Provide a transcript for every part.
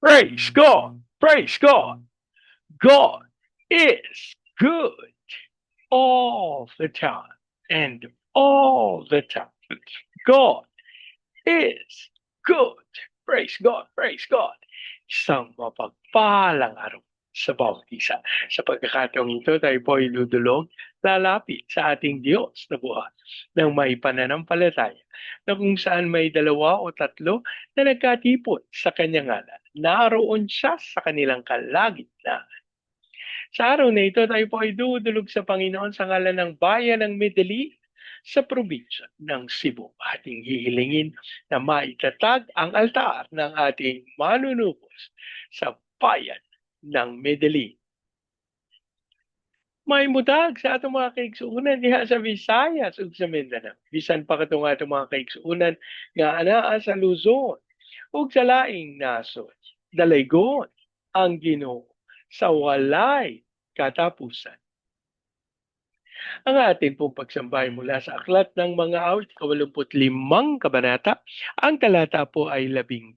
Praise God. Praise God. God is good all the time and all the time. God is good. Praise God. Praise God. Isang mapagpalang araw sa bawat isa. Sa pagkakataong ito, tayo po ay ludulog, lalapit sa ating Diyos na buhat ng may pananampalataya na kung saan may dalawa o tatlo na nagkatipon sa kanyang ngalan. Naroon siya sa kanilang kalagitnaan. Sa araw na ito, tayo po ay dudulog sa Panginoon sa ngalan ng bayan ng Medellin sa probinsya ng Cebu. Ating hihilingin na maitatag ang altar ng ating manunubos sa bayan ng Medellin. May mudag sa atong mga kaigsuunan diha sa Visayas ug sa Mindanao. Bisan pa katong atong mga kaigsuunan nga anaa sa Luzon ug sa laing nasod. Dalaygon ang Ginoo sa walay katapusan. Ang atin pong pagsambay mula sa Aklat ng Mga Awit, 85 kabanata, ang talata po ay 13.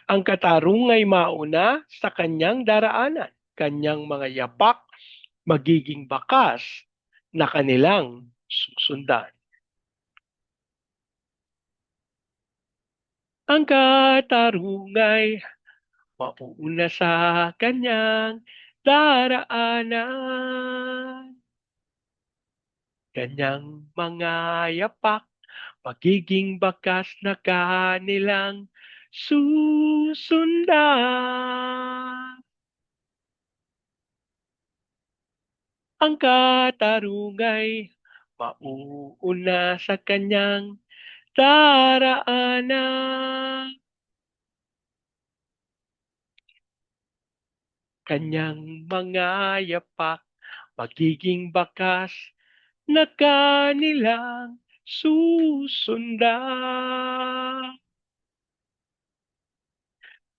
Ang katarungay mauna sa kanyang daraanan, kanyang mga yapak magiging bakas na kanilang susundan. Ang katarungay mauna sa kanyang daraanan, kanyang mga yapak magiging bakas na kanilang susundan. Ang katarungay mauuna sa kanyang daraanan, kanyang mga yapak magiging bakas na kanilang susundan.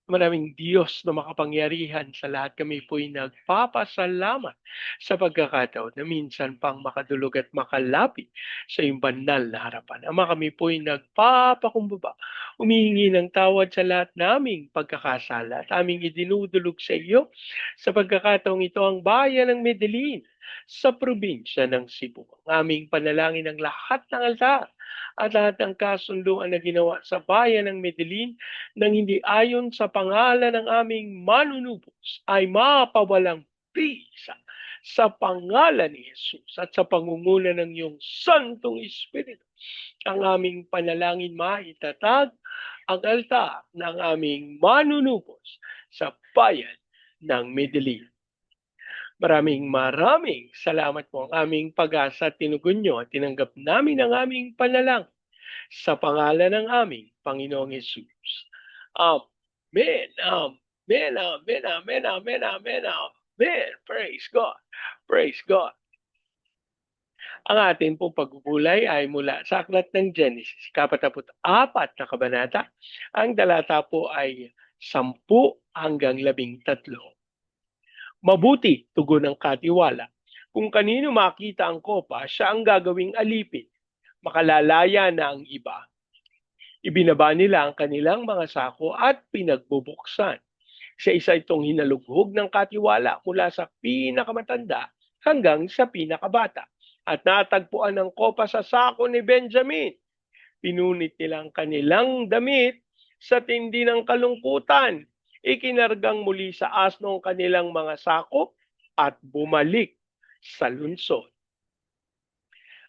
Maraming Diyos na makapangyarihan sa lahat, kami po'y nagpapasalamat sa pagkakataon na minsan pang makadulog at makalapit sa iyong banal na harapan. Ama, kami po'y nagpapakumbaba, humihingi ng tawad sa lahat naming pagkakasala at aming idinudulog sa iyo sa pagkakataong ito ang bayan ng Medellin sa probinsya ng Cebu. Ang aming panalangin ng lahat ng altar at lahat ng kasunduan na ginawa sa bayan ng Medellin nang hindi ayon sa pangalan ng aming manunubos ay mapawalang bisa sa pangalan ni Jesus at sa pangunguna ng iyong Santong Espiritu. Ang aming panalangin maitatag ang altar ng aming manunubos sa bayan ng Medellin. Maraming salamat po ang aming pag-asa at tinugon nyo at tinanggap namin ang aming panalangin sa pangalan ng aming Panginoong Yesus. Amen. Amen. Amen. Amen. Amen. Amen. Amen. Praise God. Praise God. Ang atin pong pagbubulay ay mula sa Aklat ng Genesis, 44 na kabanata. Ang talata po ay 10 hanggang 13. Mabuti, tugon ng katiwala. Kung kanino makita ang kopa, siya ang gagawing alipin. Makalalaya na ang iba. Ibinaba nila ang kanilang mga sako at pinagbubuksan. Sa isa itong hinalughog ng katiwala mula sa pinakamatanda hanggang sa pinakabata. At natagpuan ng kopa sa sako ni Benjamin. Pinunit nila ang kanilang damit sa tindi ng kalungkutan. Ikinargang muli sa asno ang kanilang mga sako at bumalik sa lungsod.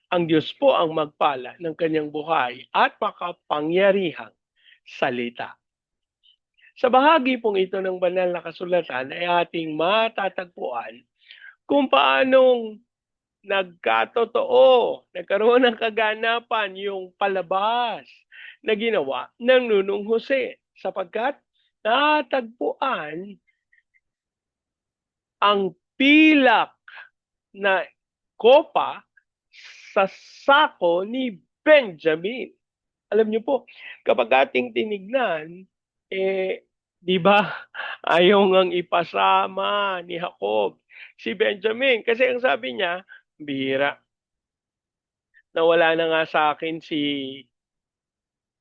Ang Diyos po ang magpala ng kanyang buhay at makapangyarihang salita. Sa bahagi pong ito ng banal na kasulatan ay ating matatagpuan kung paanong nagkaroon ng kaganapan yung palabas na ginawa ng Nunong Jose sapagkat natagpuan ang pilak na kopa sa sako ni Benjamin. Alam niyo po, kapag ating tinignan, di ba, ayaw ngang ipasama ni Jacob si Benjamin. Kasi ang sabi niya, bihira, nawala na nga sa akin si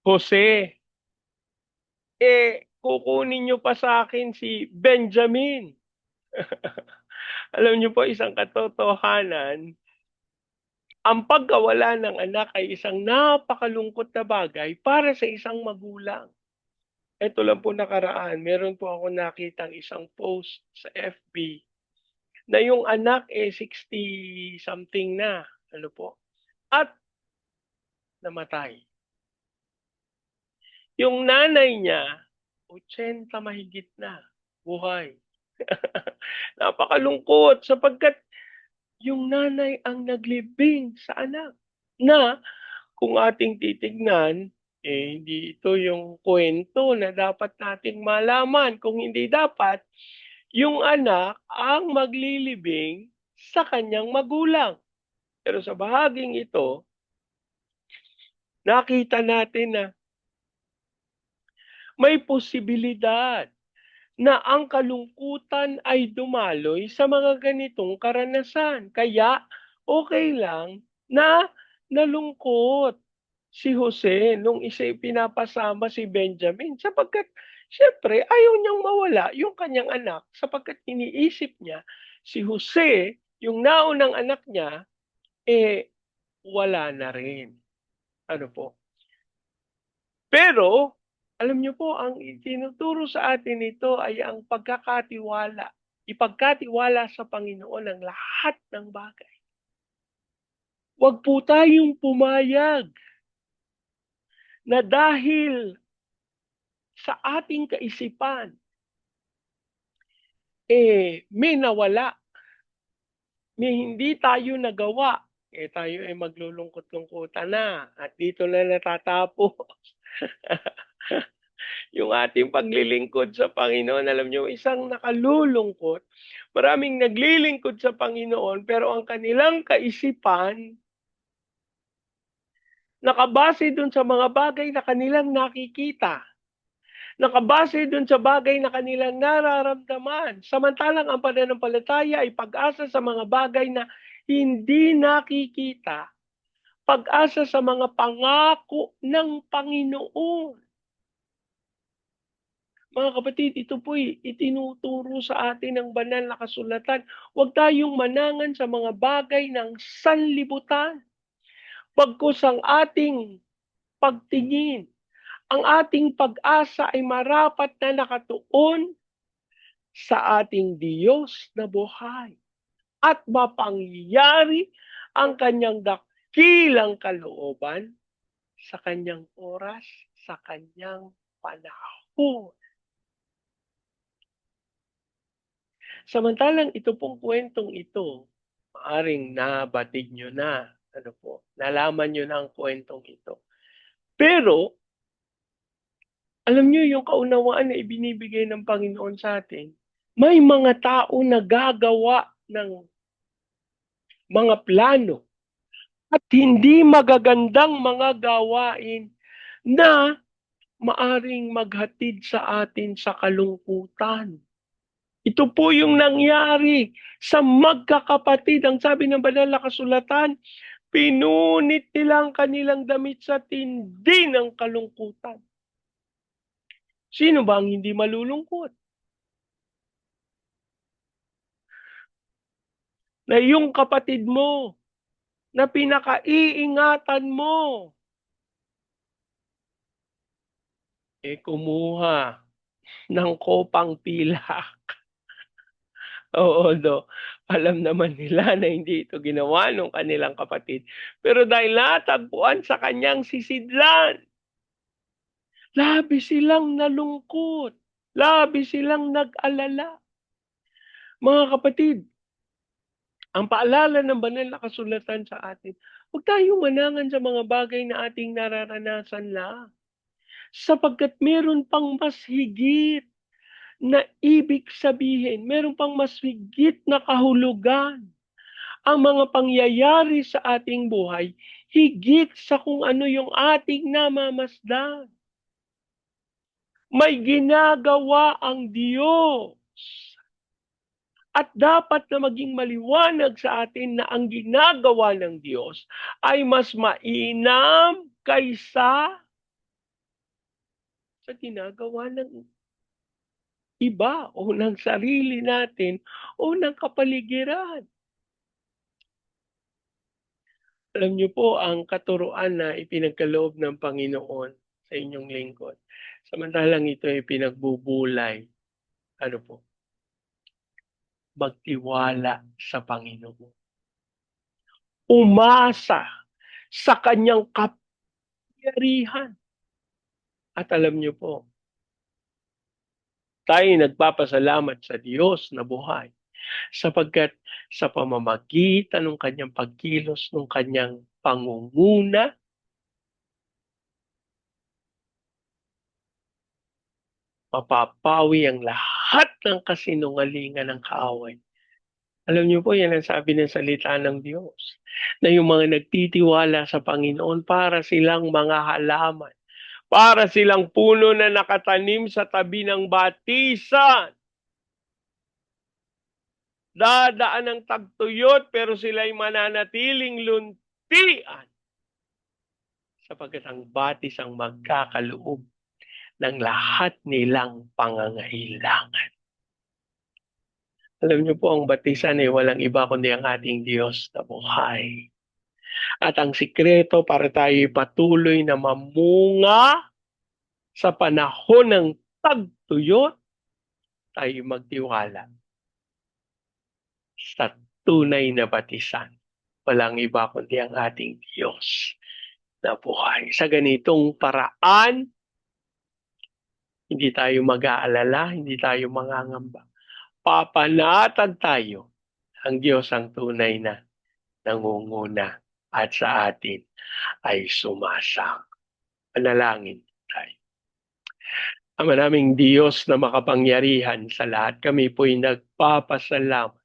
Jose. kukunin niyo pa sa akin si Benjamin. Alam niyo po, isang katotohanan, ang pagkawala ng anak ay isang napakalungkot na bagay para sa isang magulang. Ito lang po nakaraan, meron po ako nakitang isang post sa FB na yung anak 60 something na, ano po, at namatay. Yung nanay niya, 80 mahigit na, buhay. Napakalungkot sapagkat yung nanay ang naglibing sa anak na kung ating titignan, hindi ito yung kwento na dapat nating malaman. Kung hindi dapat, yung anak ang maglilibing sa kanyang magulang. Pero sa bahaging ito, nakita natin na may posibilidad na ang kalungkutan ay dumaloy sa mga ganitong karanasan. Kaya okay lang na nalungkot si Jose nung isa pinapasama si Benjamin sapagkat siyempre ayaw niyang mawala yung kanyang anak sapagkat iniisip niya si Jose, yung naunang anak niya, wala na rin. Ano po? Pero, alam niyo po, ang itinuturo sa atin nito ay ang pagkakatiwala. Ipagkatiwala sa Panginoon ang lahat ng bagay. Huwag po tayong pumayag na dahil sa ating kaisipan, may nawala, may hindi tayo nagawa, tayo ay maglulungkot-lungkutan na at dito na natatapos. Yung ating paglilingkod sa Panginoon, alam nyo, isang nakalulungkot. Maraming naglilingkod sa Panginoon, pero ang kanilang kaisipan, nakabase dun sa mga bagay na kanilang nakikita. Nakabase dun sa bagay na kanilang nararamdaman. Samantalang ang pananampalataya ay pag-asa sa mga bagay na hindi nakikita. Pag-asa sa mga pangako ng Panginoon. Mga kapatid, ito po'y itinuturo sa atin ng banal na kasulatan. Huwag tayong manangan sa mga bagay ng sanlibutan. Pagkus ang ating pagtingin, ang ating pag-asa ay marapat na nakatuon sa ating Diyos na buhay. At mapangyari ang kanyang dakilang kalooban sa kanyang oras, sa kanyang panahon. Samantalang ito pong kwentong ito, maaring nabatid nyo na, nalaman nyo na ang kwentong ito. Pero, alam nyo yung kaunawaan na ibinibigay ng Panginoon sa atin, may mga tao na gagawa ng mga plano at hindi magagandang mga gawain na maaring maghatid sa atin sa kalungkutan. Ito po yung nangyari sa magkakapatid. Ang sabi ng banal na kasulatan, pinunit nila ang kanilang damit sa tindi ng kalungkutan. Sino ba ang hindi malulungkot? Na yung kapatid mo, na pinakaiingatan mo, kumuha ng kopang pilak. Oo, do. Alam naman nila na hindi ito ginawa ng kanilang kapatid. Pero dahil natagpuan sa kanyang sisidlan, labi silang nalungkot. Labi silang nag-alala. Mga kapatid, ang paalala ng banal na kasulatan sa atin, huwag tayong manangan sa mga bagay na ating nararanasan lang. Sapagkat meron pang mas higit na ibig sabihin, meron pang mas higit na kahulugan. Ang mga pangyayari sa ating buhay, higit sa kung ano yung ating namamasdan. May ginagawa ang Diyos. At dapat na maging maliwanag sa atin na ang ginagawa ng Diyos ay mas mainam kaysa sa ginagawa ng iba o ng sarili natin o ng kapaligiran. Alam niyo po ang katuruan na ipinagkaloob ng Panginoon sa inyong lingkod, samantalang ito ay pinagbubulay, ano po, magtiwala sa Panginoon. Umasa sa kanyang kapangyarihan. At alam niyo po, tayo nagpapasalamat sa Diyos na buhay sapagkat sa pamamagitan ng kanyang pagkilos, ng kanyang pangunguna, mapapawi ang lahat ng kasinungalingan ng kaaway. Alam niyo po, yan ang sabi ng salita ng Diyos, na yung mga nagtitiwala sa Panginoon para silang mga halaman, para silang puno na nakatanim sa tabi ng batisan. Dadaan ng tagtuyot pero sila'y mananatiling luntian sapagkat ang batis ang magkakaloob ng lahat nilang pangangailangan. Alam niyo po, ang batisan ay walang iba kundi ang ating Diyos na buhay. At ang sikreto para tayo patuloy na mamunga sa panahon ng tagtuyot, tayo magtiwala sa tunay na batisan. Walang iba kundi ang ating Diyos na buhay. Sa ganitong paraan, hindi tayo mag-aalala, hindi tayo mangangamba. Papanatag tayo. Ang Diyos ang tunay na nangunguna at sa atin ay sumasang. Panalangin tayo. Ama naming Diyos na makapangyarihan sa lahat, kami po'y nagpapasalamat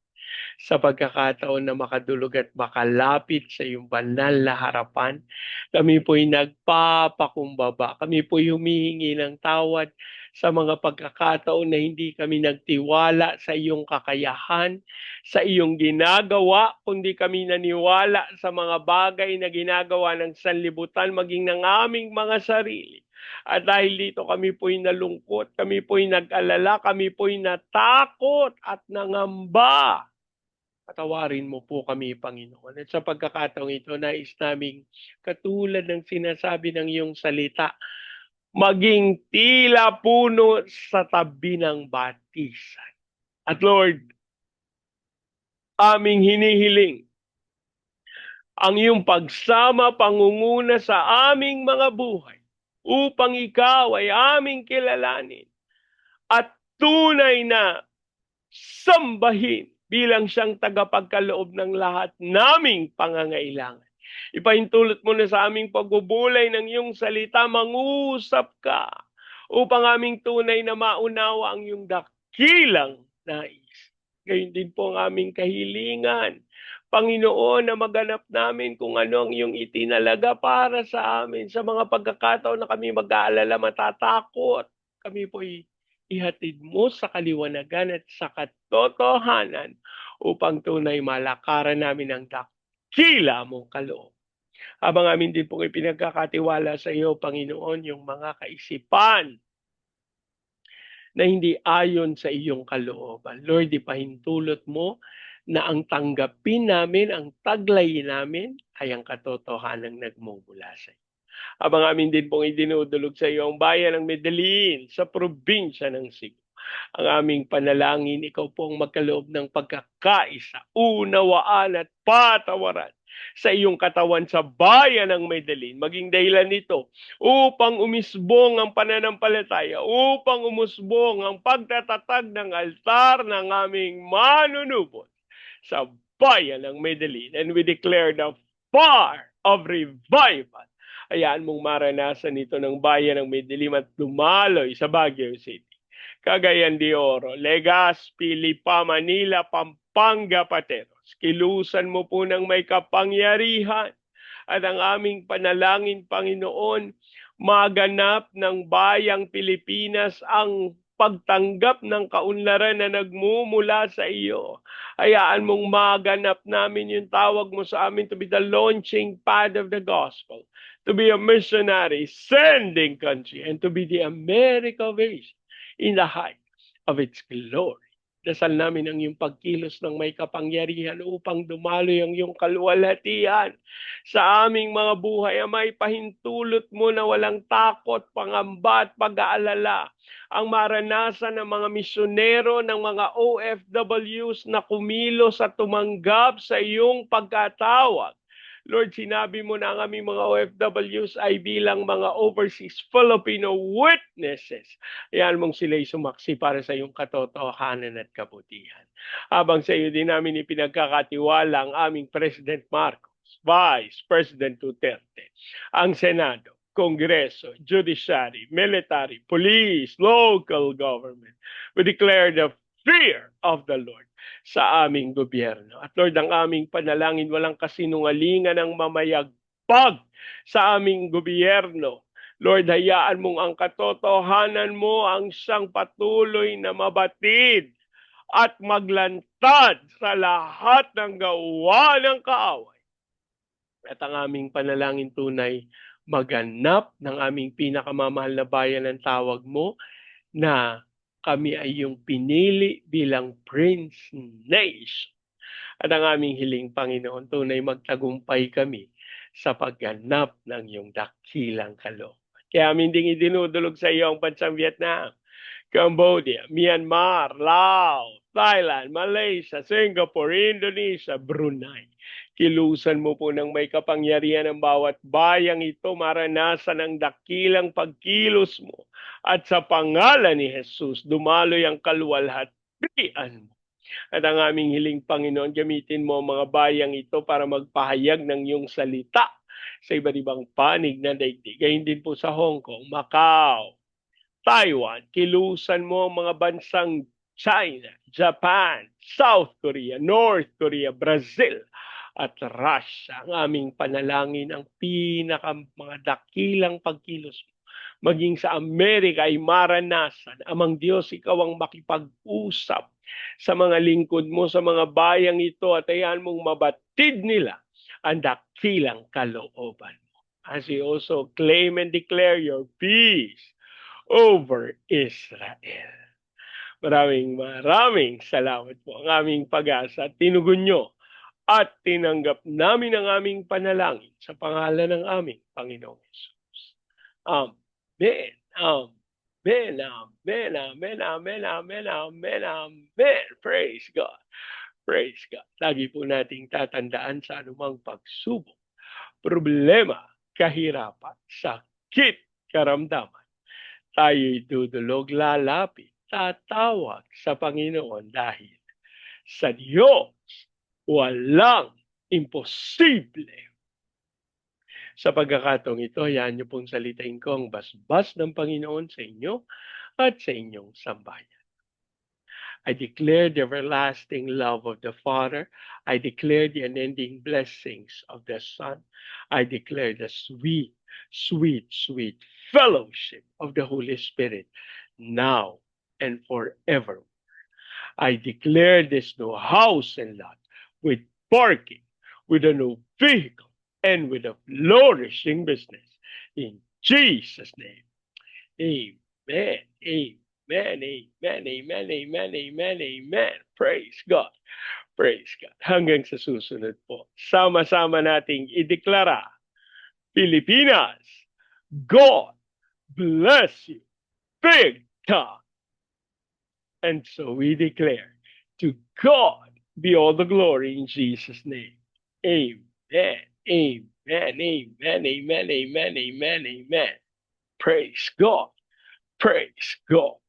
sa pagkakataon na makadulog at makalapit sa iyong banal na harapan. Kami po'y nagpapakumbaba. Kami po'y humihingi ng tawad sa mga pagkakataon na hindi kami nagtiwala sa iyong kakayahan, sa iyong ginagawa, kundi kami naniwala sa mga bagay na ginagawa ng sanlibutan, maging ng aming mga sarili. At dahil dito kami po'y nalungkot, kami po'y nag-alala, kami po'y natakot at nangamba. Patawarin mo po kami, Panginoon. At sa pagkakataong ito, nais naming katulad ng sinasabi ng iyong salita, maging tila puno sa tabi ng batisan. At Lord, aming hinihiling ang iyong pagsama, pangunguna sa aming mga buhay upang ikaw ay aming kilalanin at tunay na sambahin bilang siyang tagapagkaloob ng lahat naming pangangailangan. Ipahintulot mo na sa aming pagbubulay ng iyong salita, mangusap ka upang aming tunay na maunawa ang iyong dakilang nais. Gayun din po ang aming kahilingan, Panginoon, na maganap namin kung ano ang iyong itinalaga para sa amin sa mga pagkakataon na kami mag-aalala, matatakot. Kami po'y ihatid mo sa kaliwanagan at sa katotohanan upang tunay malakaran namin ang dakila mong kaloob. Habang amin din pong ipinagkakatiwala sa iyo, Panginoon, yung mga kaisipan na hindi ayon sa iyong kalooban. Lord, ipahintulot mo na ang tanggapin namin, ang taglay namin ay ang katotohanan nagmumula sa iyo. Habang amin din pong idinudulog sa iyo ang bayan ng Medellin sa probinsya ng Cebu. Ang aming panalangin, ikaw po ang magkaloob ng pagkakaisa, unawaan at patawaran sa iyong katawan sa bayan ng Medellin. Maging dahilan nito upang umisbong ang pananampalataya, upang umusbong ang pagtatatag ng altar ng aming manunubos sa bayan ng Medellin. And we declare the fire of revival. Hayaan mong maranasan ito ng bayan ng Medellin at lumaloy sa Baguio City, Cagayan de Oro, Legazpi, Lipa, Manila, Pampanga, Pateros. Kilusan mo po ng may kapangyarihan at ang aming panalangin, Panginoon, maganap ng bayang Pilipinas ang pagtanggap ng kaunlaran na nagmumula sa iyo. Hayaan mong maganap namin yung tawag mo sa amin to be the launching pad of the gospel, to be a missionary, sending country, and to be the America of Asia in the height of its glory. Dasal namin ang iyong pagkilos ng may kapangyarihan upang dumaloy ang iyong kaluwalhatian sa aming mga buhay. Amay, pahintulot mo na walang takot, pangamba at pag-aalala ang maranasan ng mga misyonero, ng mga OFWs na kumilos at tumanggap sa iyong pagkatawag. Lord, sinabi mo na ang aming mga OFWs ay bilang mga overseas Filipino witnesses. Ayan mong sila'y sumaksi para sa iyong katotohanan at kabutihan. Habang sa iyo din namin ipinagkakatiwala ang aming President Marcos, Vice President Duterte, ang Senado, Kongreso, Judiciary, Military, Police, Local Government. We declare the fear of the Lord sa aming gobyerno. At Lord, ang aming panalangin, walang kasinungalingan ng mamayagpag sa aming gobyerno. Lord, hayaan mong ang katotohanan mo ang siyang patuloy na mabatid at maglantad sa lahat ng gawa ng kaaway. At ang aming panalangin tunay, maganap ng aming pinakamamahal na bayan ng tawag mo na kami ay yung pinili bilang Prince Nation. At ang aming hiling, Panginoon, tunay magtagumpay kami sa pagganap ng iyong dakilang kalooban. Kaya amin ding idinudulog sa iyo ang bansang Vietnam, Cambodia, Myanmar, Laos, Thailand, Malaysia, Singapore, Indonesia, Brunei. Kilusan mo po ng may kapangyarihan ng bawat bayang ito, maranasan ang dakilang pagkilos mo. At sa pangalan ni Jesus, dumaloy ang kaluwalhatian mo. At ang aming hiling, Panginoon, gamitin mo ang mga bayang ito para magpahayag ng iyong salita sa iba't ibang panig na daigdig. Gayun din po sa Hong Kong, Macau, Taiwan, kilusan mo ang mga bansang China, Japan, South Korea, North Korea, Brazil, at Russia. Ang aming panalangin, ang mga dakilang pagkilos mo. Maging sa Amerika ay maranasan. Amang Diyos, ikaw ang makipag-usap sa mga lingkod mo, sa mga bayang ito, at ayan mong mabatid nila ang dakilang kalooban mo. As we also claim and declare your peace over Israel. Maraming salamat po. Ang aming pag-asa, tinugon nyo at tinanggap namin ang aming panalangin sa pangalan ng aming Panginoong Jesus. Amen. Amen. Amen. Amen. Amen. Amen. Amen. Amen. Praise God. Praise God. Lagi po nating tatandaan sa anumang pagsubok, problema, kahirapan, sakit, karamdaman. Tayo'y dudulog, lalapit, tatawag sa Panginoon dahil sa Diyos walang imposible. Sa pagkakataong ito, hayaan niyo pong salitain ko ang basbas ng Panginoon sa inyo at sa inyong sambayan. I declare the everlasting love of the Father. I declare the unending blessings of the Son. I declare the sweet, sweet, sweet fellowship of the Holy Spirit now and forever. I declare this new house and lot with parking, with a new vehicle, and with a flourishing business. In Jesus' name, amen, amen, amen, amen, amen, amen, amen. Praise God. Praise God. Hanggang sa susunod po, sama-sama nating ideklara, Pilipinas, God bless you big time. And so we declare, to God be all the glory in Jesus' name. Amen. Amen. Amen. Amen. Amen. Amen. Amen. Praise God. Praise God.